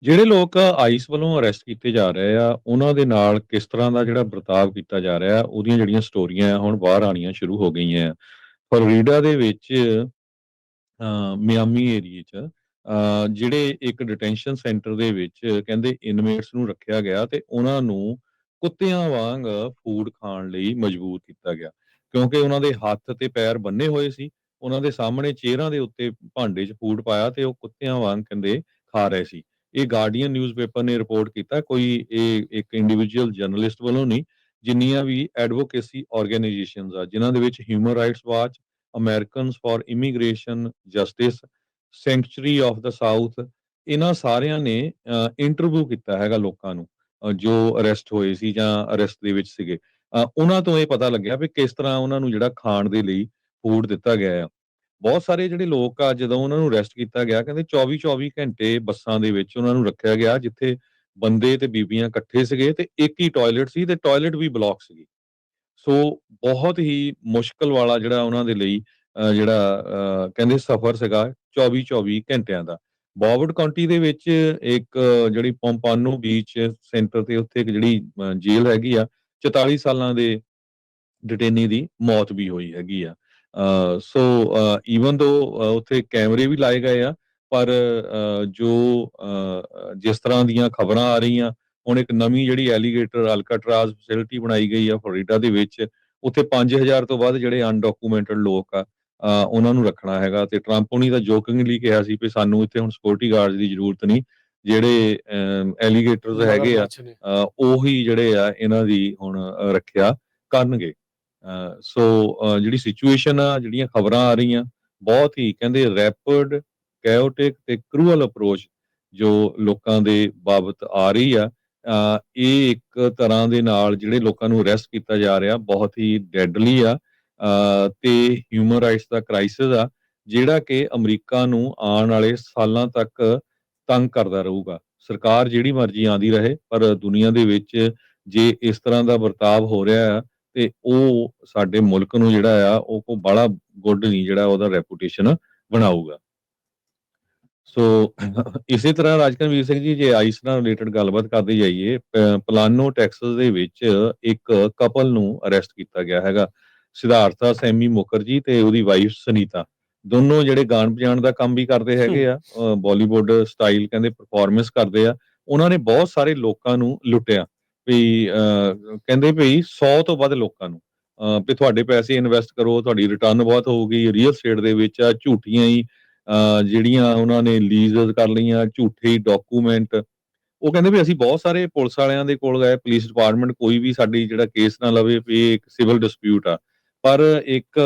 ਜਿਹੜੇ ਲੋਕ ਆਈਸ ਵੱਲੋਂ ਅਰੈਸਟ ਕੀਤੇ ਜਾ ਰਹੇ ਆ, ਉਹਨਾਂ ਦੇ ਨਾਲ ਕਿਸ ਤਰ੍ਹਾਂ ਦਾ ਜਿਹੜਾ ਬਰਤਾਵ ਕੀਤਾ ਜਾ ਰਿਹਾ, ਉਹਦੀਆਂ ਜਿਹੜੀਆਂ ਸਟੋਰੀਆਂ ਆ, ਹੁਣ ਬਾਹਰ ਆਉਣੀਆਂ ਸ਼ੁਰੂ ਹੋ ਗਈਆਂ ਆ। ਫਲੋਰੀਡਾ ਦੇ ਵਿੱਚ ਮਿਆਮੀ ਏਰੀਏ 'ਚ ਜਿਹੜੇ ਇੱਕ ਡਿਟੈਂਸ਼ਨ ਸੈਂਟਰ ਦੇ ਵਿੱਚ ਕਹਿੰਦੇ ਇਨਮੇਟਸ ਨੂੰ ਰੱਖਿਆ ਗਿਆ ਤੇ ਉਹਨਾਂ ਨੂੰ ਕੁੱਤਿਆਂ ਵਾਂਗ ਫੂਡ ਖਾਣ ਲਈ ਮਜਬੂਰ ਕੀਤਾ ਗਿਆ। ਕਿਉਂਕਿ ਉਹਨਾਂ ਦੇ ਹੱਥ ਤੇ ਪੈਰ ਬੰਨੇ ਹੋਏ ਸੀ, ਉਹਨਾਂ ਦੇ ਸਾਹਮਣੇ ਚੇਅਰਾਂ ਦੇ ਉੱਤੇ ਭਾਂਡੇ 'ਚ ਫੂਡ ਪਾਇਆ ਤੇ ਉਹ ਕੁੱਤਿਆਂ ਵਾਂਗ ਕਹਿੰਦੇ ਖਾ ਰਹੇ ਸੀ। ਇਹ ਗਾਰਡੀਅਨ ਨਿਊਜ਼ਪੇਪਰ ਨੇ ਰਿਪੋਰਟ ਕੀਤਾ, ਕੋਈ ਇਹ ਇੱਕ ਇੰਡੀਵਿਜੂਅਲ ਜਰਨਲਿਸਟ ਵੱਲੋਂ ਨਹੀਂ, ਜਿੰਨੀਆਂ ਵੀ ਐਡਵੋਕੇਸੀ ਆਰਗੇਨਾਈਜੇਸ਼ਨਸ ਆ, ਜਿਨ੍ਹਾਂ ਦੇ ਵਿੱਚ human rights watch, Americans for immigration justice, sanctuary of the south, ਇਹਨਾਂ ਸਾਰਿਆਂ ਨੇ ਇੰਟਰਵਿਊ ਕੀਤਾ ਹੈਗਾ ਲੋਕਾਂ ਨੂੰ, ਜੋ ਅਰੈਸਟ ਹੋਏ ਸੀ ਜਾਂ ਅਰੈਸਟ ਦੇ ਵਿੱਚ ਸੀਗੇ। ਉਹਨਾਂ ਤੋਂ ਇਹ ਪਤਾ ਲੱਗਿਆ ਵੀ ਕਿਸ ਤਰ੍ਹਾਂ ਉਹਨਾਂ ਨੂੰ ਜਿਹੜਾ ਖਾਣ ਦੇ ਲਈ ਫੂਡ ਦਿੱਤਾ ਗਿਆ ਆ। ਬਹੁਤ ਸਾਰੇ ਜਿਹੜੇ ਲੋਕ ਆ, ਜਦੋਂ ਉਹਨਾਂ ਨੂੰ ਅਰੈਸਟ ਕੀਤਾ ਗਿਆ, ਕਹਿੰਦੇ 24-24 ਘੰਟੇ ਬੱਸਾਂ ਦੇ ਵਿੱਚ ਉਹਨਾਂ ਨੂੰ ਰੱਖਿਆ ਗਿਆ, ਜਿੱਥੇ ਬੰਦੇ ਤੇ ਬੀਬੀਆਂ ਇਕੱਠੇ ਸੀਗੇ ਤੇ ਇੱਕ ਹੀ ਟਾਇਲਟ ਸੀ ਤੇ ਟਾਇਲਟ ਵੀ ਬਲਾਕ ਸੀਗੀ। ਸੋ ਬਹੁਤ ਹੀ ਮੁਸ਼ਕਲ ਵਾਲਾ ਜਿਹੜਾ ਉਹਨਾਂ ਦੇ ਲਈ ਜਿਹੜਾ ਕਹਿੰਦੇ ਸਫ਼ਰ ਸੀਗਾ 24-24 ਘੰਟਿਆਂ ਦਾ। ਬੋਵਰਡ ਕਾਉਂਟੀ ਦੇ ਵਿੱਚ ਇੱਕ ਜਿਹੜੀ ਪੋਂਪਾਨੋ ਬੀਚ ਸੈਂਟਰ ਤੇ ਉੱਥੇ ਇੱਕ ਜਿਹੜੀ ਜੇਲ੍ਹ ਹੈਗੀ ਆ, 44 ਸਾਲਾਂ ਦੇ ਡਿਟੇਨੀ ਦੀ ਮੌਤ ਵੀ ਹੋਈ ਹੈਗੀ ਆ। ਸੋ ਈਵਨ ਦੋ ਉੱਥੇ ਕੈਮਰੇ ਵੀ ਲਾਏ ਗਏ ਆ, ਪਰ ਜੋ ਜਿਸ ਤਰ੍ਹਾਂ ਦੀਆਂ ਖਬਰਾਂ ਆ ਰਹੀਆਂ, ਹੁਣ ਇੱਕ ਨਵੀਂ ਜਿਹੜੀ ਐਲੀਗੇਟਰ ਅਲਕਾਟਰਾਜ਼ ਫੈਸਿਲਿਟੀ ਬਣਾਈ ਗਈ ਆ ਫਲੋਰੀਡਾ ਦੇ ਵਿੱਚ, ਉੱਥੇ 5000 ਤੋਂ ਵੱਧ ਜਿਹੜੇ ਅਨਡਾਕੂਮੈਂਟਡ ਲੋਕ ਆ, ਉਹਨਾਂ ਨੂੰ ਰੱਖਣਾ ਹੈਗਾ ਤੇ ਟਰੰਪ ਹੋਣੀ ਤਾਂ ਜੋਕਿੰਗਲੀ ਕਿਹਾ ਸੀ ਵੀ ਸਾਨੂੰ ਇੱਥੇ ਹੁਣ ਸਿਕਿਉਰਿਟੀ ਗਾਰਡਸ ਦੀ ਜ਼ਰੂਰਤ ਨਹੀਂ, ਜਿਹੜੇ ਐਲੀਗੇਟਰਸ ਹੈਗੇ ਆ, ਮਗਰਮੱਛ ਨੇ। ਉਹੀ ਜਿਹੜੇ ਆ ਇਹਨਾਂ ਦੀ ਹੁਣ ਰੱਖਿਆ ਕਰਨਗੇ। ਸੋ ਜਿਹੜੀ ਸਿਚੁਏਸ਼ਨ ਆ, ਜਿਹੜੀਆਂ ਖਬਰਾਂ ਆ ਰਹੀਆਂ, ਬਹੁਤ ਹੀ ਕਹਿੰਦੇ ਰੈਪਿਡ, ਕੈਓਟਿਕ ਤੇ ਕਰੂਅਲ ਅਪਰੋਚ ਜੋ ਲੋਕਾਂ ਦੇ ਬਾਬਤ ਆ ਰਹੀ ਆ, ਇਹ ਇੱਕ ਤਰ੍ਹਾਂ ਦੇ ਨਾਲ ਜਿਹੜੇ ਲੋਕਾਂ ਨੂੰ ਅਰੈਸਟ ਕੀਤਾ ਜਾ ਰਿਹਾ, ਬਹੁਤ ਹੀ ਡੈਡਲੀ ਆ, ਤੇ ਹਿਊਮਨ ਰਾਈਟਸ ਦਾ ਕ੍ਰਾਈਸਿਸ ਆ, ਜਿਹੜਾ ਕਿ ਅਮਰੀਕਾ ਨੂੰ ਆਉਣ ਵਾਲੇ ਸਾਲਾਂ ਤੱਕ ਤੰਗ ਕਰਦਾ ਰਹੂਗਾ। ਸਰਕਾਰ ਜਿਹੜੀ ਮਰਜ਼ੀ ਆਂਦੀ ਰਹੇ, ਪਰ ਦੁਨੀਆ ਦੇ ਵਿੱਚ ਜੇ ਇਸ ਤਰ੍ਹਾਂ ਦਾ ਵਰਤਾਵ ਹੋ ਰਿਹਾ ਆ ਤੇ ਉਹ ਸਾਡੇ ਮੁਲਕ ਨੂੰ ਜਿਹੜਾ ਆ ਉਹ ਕੋ ਬੜਾ ਗੁੱਡ ਨਹੀਂ ਜਿਹੜਾ ਉਹਦਾ ਰੈਪੂਟੇਸ਼ਨ ਬਣਾਊਗਾ। ਸੋ ਇਸੇ ਤਰ੍ਹਾਂ ਰਾਜਕਨਵੀਰ ਸਿੰਘ ਜੀ, ਜੇ ਆਈਸ ਨਾਲ ਰਿਲੇਟਡ ਗੱਲਬਾਤ ਕਰਦੇ ਜਾਈਏ, ਪਲਾਨੋ ਟੈਕਸਸ ਦੇ ਵਿੱਚ ਇੱਕ ਕਪਲ ਨੂੰ ਅਰੈਸਟ ਕੀਤਾ ਗਿਆ ਹੈਗਾ। ਸਿਧਾਰਥਾ ਸੈਮੀ ਮੁਖਰਜੀ ਤੇ ਉਹਦੀ ਵਾਈਫ ਸੁਨੀਤਾ, ਦੋਨੋਂ ਜਿਹੜੇ ਗਾਣ ਵਜਾਉਣ ਦਾ ਕੰਮ ਵੀ ਕਰਦੇ ਹੈਗੇ ਆ, ਬਾਲੀਵੁੱਡ ਸਟਾਈਲ ਕਹਿੰਦੇ ਪਰਫਾਰਮੈਂਸ ਕਰਦੇ ਆ। ਉਹਨਾਂ ਨੇ ਬਹੁਤ ਸਾਰੇ ਲੋਕਾਂ ਨੂੰ ਲੁੱਟਿਆ ਵੀ ਕਹਿੰਦੇ ਵੀ 100 ਤੋਂ ਵੱਧ ਲੋਕਾਂ ਨੂੰ ਵੀ ਤੁਹਾਡੇ ਪੈਸੇ ਇਨਵੈਸਟ ਕਰੋ, ਤੁਹਾਡੀ ਰਿਟਰਨ ਬਹੁਤ ਹੋਊਗੀ। ਰੀਅਲ ਸਟੇਟ ਦੇ ਵਿੱਚ ਆ, ਝੂਠੀਆਂ ਹੀ ਜਿਹੜੀਆਂ ਉਹਨਾਂ ਨੇ ਲੀਜ਼ਸ ਕਰ ਲਈਆਂ, ਝੂਠੇ ਡਾਕੂਮੈਂਟ। ਉਹ ਕਹਿੰਦੇ ਵੀ ਅਸੀਂ ਬਹੁਤ ਸਾਰੇ ਪੁਲਿਸ ਵਾਲਿਆਂ ਦੇ ਕੋਲ ਗਏ, ਪੁਲਿਸ ਡਿਪਾਰਟਮੈਂਟ ਕੋਈ ਵੀ ਸਾਡੀ ਜਿਹੜਾ ਕੇਸ ਨਾ ਲਵੇ ਵੀ ਇਹ ਇੱਕ ਸਿਵਲ ਡਿਸਪਿਊਟ ਆ, ਪਰ ਇੱਕ